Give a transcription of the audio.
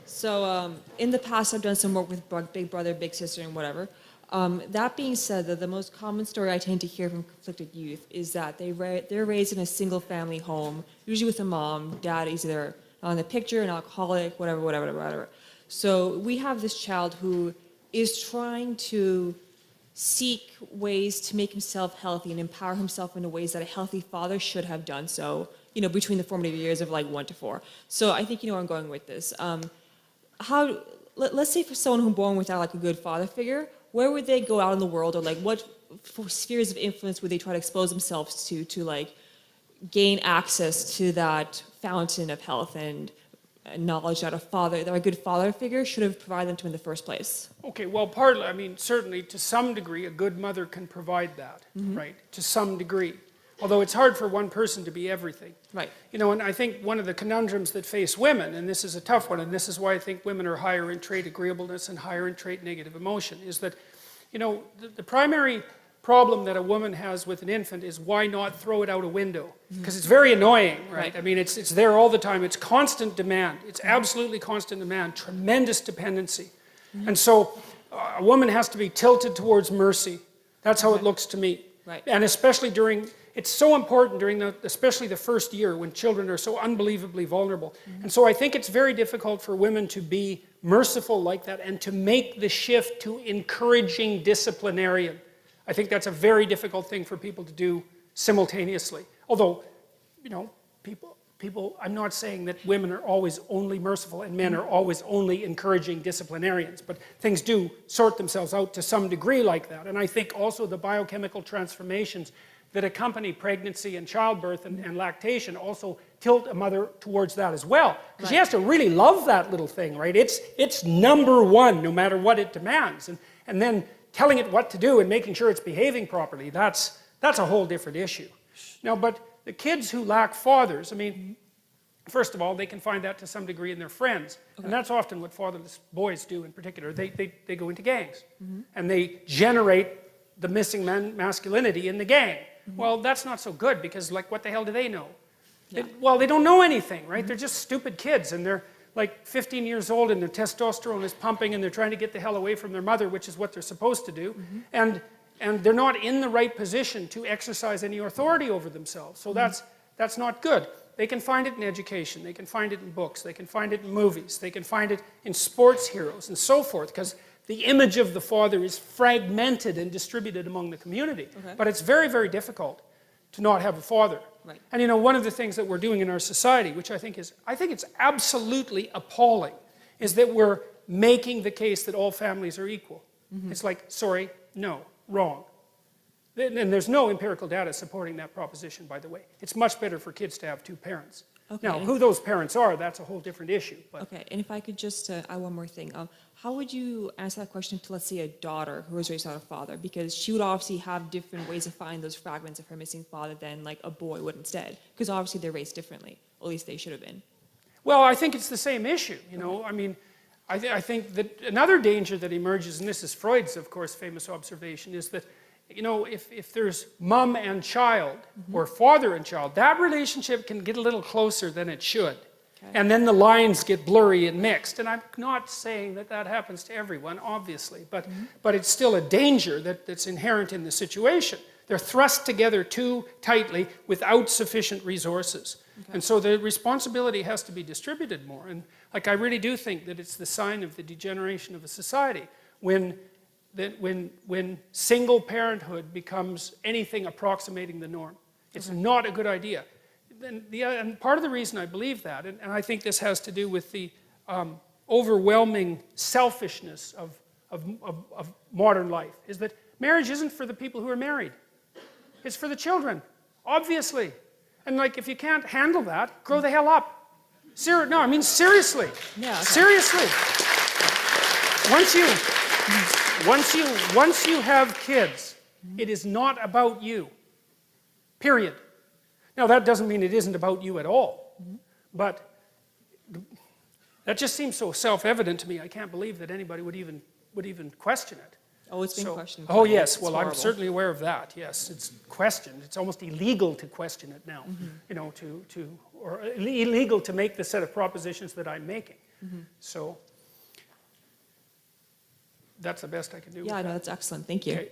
So in the past, I've done some work with Big Brother, Big Sister, and whatever. That being said, the most common story I tend to hear from conflicted youth is that they're raised in a single-family home, usually with a mom. Dad is either not in the picture, an alcoholic, whatever. So we have this child who is trying to seek ways to make himself healthy and empower himself in ways that a healthy father should have done so, between the formative years of like 1 to 4. So I think you know where I'm going with this. Let's say for someone who's born without like a good father figure, where would they go out in the world, or like what spheres of influence would they try to expose themselves to like gain access to that fountain of health and knowledge that a good father figure should have provided them to in the first place? Okay, well, partly, I mean, certainly to some degree, a good mother can provide that, right? To some degree. Although it's hard for one person to be everything. Right. And I think one of the conundrums that face women, and this is a tough one, and this is why I think women are higher in trait agreeableness and higher in trait negative emotion, is that, the primary problem that a woman has with an infant is why not throw it out a window? Because it's very annoying, right? I mean, it's there all the time. It's constant demand. It's absolutely constant demand, tremendous dependency. And so a woman has to be tilted towards mercy. That's how it looks to me. Right. And especially it's so important during especially the first year when children are so unbelievably vulnerable. And so I think it's very difficult for women to be merciful like that and to make the shift to encouraging disciplinarian. I think that's a very difficult thing for people to do simultaneously. Although, people, I'm not saying that women are always only merciful and men are always only encouraging disciplinarians, but things do sort themselves out to some degree like that. And I think also the biochemical transformations that accompany pregnancy and childbirth and lactation also tilt a mother towards that as well. Because she has to really love that little thing, right? It's number one, no matter what it demands. And then telling it what to do and making sure it's behaving properly, that's a whole different issue. Now, but the kids who lack fathers, I mean, first of all, they can find that to some degree in their friends. Okay. And that's often what fatherless boys do in particular. They go into gangs. And they generate the missing masculinity in the gang. Well, that's not so good because, like, what the hell do they know? Yeah. They don't know anything, right? They're just stupid kids, and they're like 15 years old, and their testosterone is pumping, and they're trying to get the hell away from their mother, which is what they're supposed to do. And they're not in the right position to exercise any authority over themselves. So that's not good. They can find it in education. They can find it in books. They can find it in movies. They can find it in sports heroes and so forth, because the image of the father is fragmented and distributed among the community. Okay. But it's very, very difficult to not have a father. Right. And one of the things that we're doing in our society, which I think it's absolutely appalling, is that we're making the case that all families are equal. It's like, sorry, no, wrong. And there's no empirical data supporting that proposition, by the way. It's much better for kids to have 2 parents. Okay. Now, who those parents are, that's a whole different issue. But. Okay, and if I could just add one more thing. How would you answer that question to, let's say, a daughter who was raised without a father? Because she would obviously have different ways of finding those fragments of her missing father than, like, a boy would instead. Because obviously they're raised differently. At least they should have been. Well, I think it's the same issue, I mean, I think that another danger that emerges, and this is Freud's, of course, famous observation, is that if there's mom and child, or father and child, that relationship can get a little closer than it should. Okay. And then the lines get blurry and mixed. And I'm not saying that happens to everyone, obviously, but it's still a danger that's inherent in the situation. They're thrust together too tightly without sufficient resources. Okay. And so the responsibility has to be distributed more. And I really do think that it's the sign of the degeneration of a society when single parenthood becomes anything approximating the norm. It's not a good idea. And part of the reason I believe that, and I think this has to do with the overwhelming selfishness of modern life, is that marriage isn't for the people who are married. It's for the children, obviously. And if you can't handle that, grow the hell up. No, I mean seriously. Yeah, okay. Seriously. Once you have kids, it is not about you. Period. Now, that doesn't mean it isn't about you at all. But that just seems so self-evident to me. I can't believe that anybody would even question it. Oh, it's been questioned. Oh, yes. Well, I'm certainly aware of that. Yes, it's questioned. It's almost illegal to question it now. Or illegal to make the set of propositions that I'm making. So that's the best I can do. Yeah, with no, that. that's excellent. Thank you. Okay.